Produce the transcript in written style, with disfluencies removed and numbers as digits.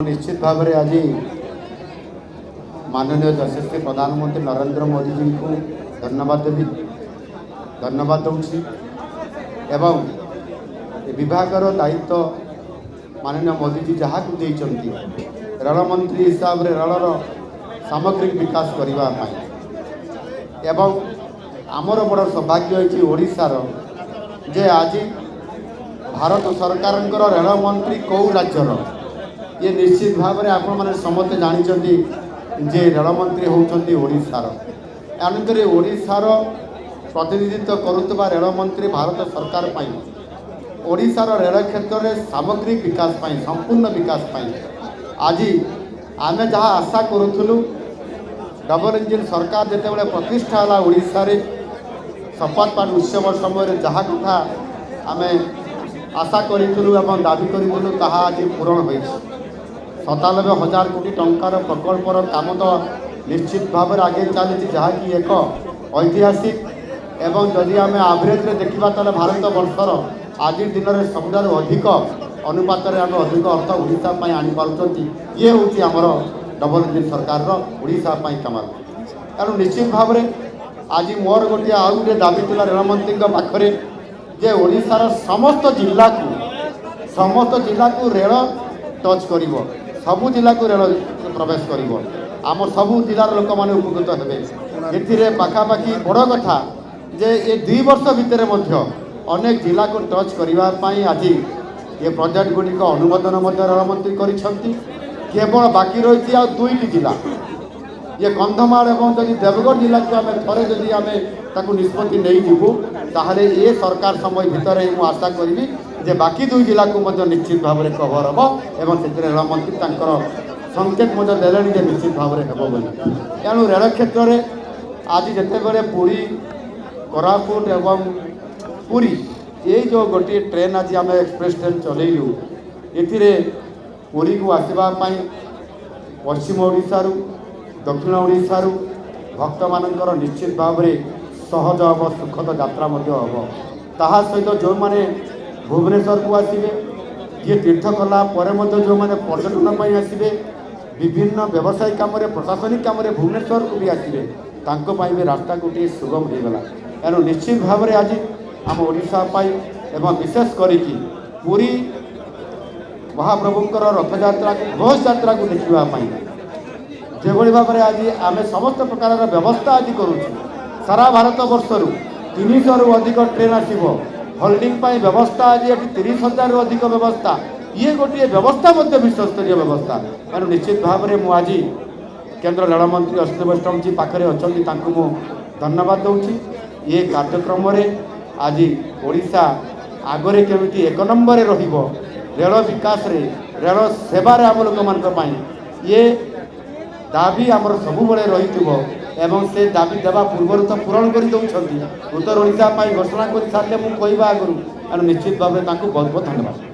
निश्चित भाव में आज माननीय यशस्वी प्रधानमंत्री नरेंद्र मोदी जी को धन्यवाद दूसरी एवं विभागर दायित्व माननीय मोदी जी जहाँ को रेल मंत्री हिसाब से रेलर सामग्रिक विकास करने एवं आमर बड़ सौभाग्य होती ओडिशार जे आज भारत सरकार रेल मंत्री कौ राज्यर ये निश्चित भाव में आपण मैंने समस्ते जानते जे रेल मंत्री होती ओडिशार एणुक ओडिशार प्रतिनिधित्व करुवा रेल मंत्री भारत सरकार ओडिशार रेल क्षेत्र में सामग्रिक विकास संपूर्ण विकास आज आमे जहाँ आशा करूँ डबल इंजिन सरकार जिते प्रतिष्ठा है ओडिशा रे शपथ पाठ उत्सव समय जहाँ कथा आम आशा करूँ दाबी करूँ ताहा आज पूरण हो 97,000 कोटी टंकार प्रकल्पर काम तो निश्चित भाव में आगे चली जहाँकि एक ऐतिहासिक एवं जदि आम आभरेज देखा तो भारत वर्षर आज दिन में सबुठार अधिक अनुपात आम अधिक अर्थ ओडिशा आनीपार ये हूँ आमर डबल इंजिन सरकार ओडिशा कमाल तेणु निश्चित भाव में आज मोर गोटे आउ गोटे दाबी था रेलमंत्री पाखे जे ओडिशार समस्त जिला को रेल टच कर सबू जिला को रेल प्रवेश कर आम सबू जिलार लोक मैंने उपकृत हे ए पाखापाखि बड़ कथा जे ये 2 वर्ष भितर अनेक जिला को टच करने आज ये प्रोजेक्ट गुड़िक अनुमोदन रेलमंत्री केवल बाकी रही आ 2टी जिला ये कंधमाल और जब देवगढ़ जिला को आम थे जदि आम निष्पत्ति नहीं जीवु ताहले ये सरकार समय भितर ही मुझे आशा करी जे बाकी 2 जिला को निश्चित भाव में कभर हम एवं से रेलमंत्री संकेत देले निश्चित भाव में हम तेणु रेल क्षेत्र में आज जिते पुरी कोरापुट एवं पुरी ये जो गोटे ट्रेन आज आम एक्सप्रेस ट्रेन चलैलु ये पुरी को आसवाई पश्चिम ओडिशा दक्षिण ओडिशा भक्त मानकर निश्चित भाव में सहज हम सुखद यात्रा हम ताहा सहित जो मैंने भुवनेश्वर को आसवे ये तीर्थ कला जो मैंने पर्यटन आसवे विभिन्न व्यवसायिक कम प्रशासनिक कम भुवनेश्वर को भी आसवे भी रास्ता गोटे सुगम होगला तेणु निश्चित भाव में आज आम ओडिशा एवं विशेष करी पुरी महाप्रभुंर रथयात्रा घोष यात्रा को देखापी जो भाव में आज आम समस्त प्रकार व्यवस्था आज करुँ सारा भारत वर्षर 300 रु अधिक ट्रेन आसो होल्डिंग व्यवस्था आज ये 30,000 रु अधिक व्यवस्था ये गोटे व्यवस्था विश्वस्तरीय व्यवस्था तेणु निश्चित भाव में मुझे केंद्र रेल मंत्री अश्विनी वैष्णव जी पाखे अच्छा मुझे धन्यवाद दूसरी ये कार्यक्रम आज ओडिशा आगरे केमिटी 1 नंबर रेल विकास रे रेल सेवार आम लोक मान ये दाबी आमर सबुबले रही एवं से दाबी देवा पूर्वर तो पूरण कर उत्तर ओडिशा घोषणा कर सारे मुझे कहवा आगु निश्चित भाव में बहुत बहुत धन्यवाद।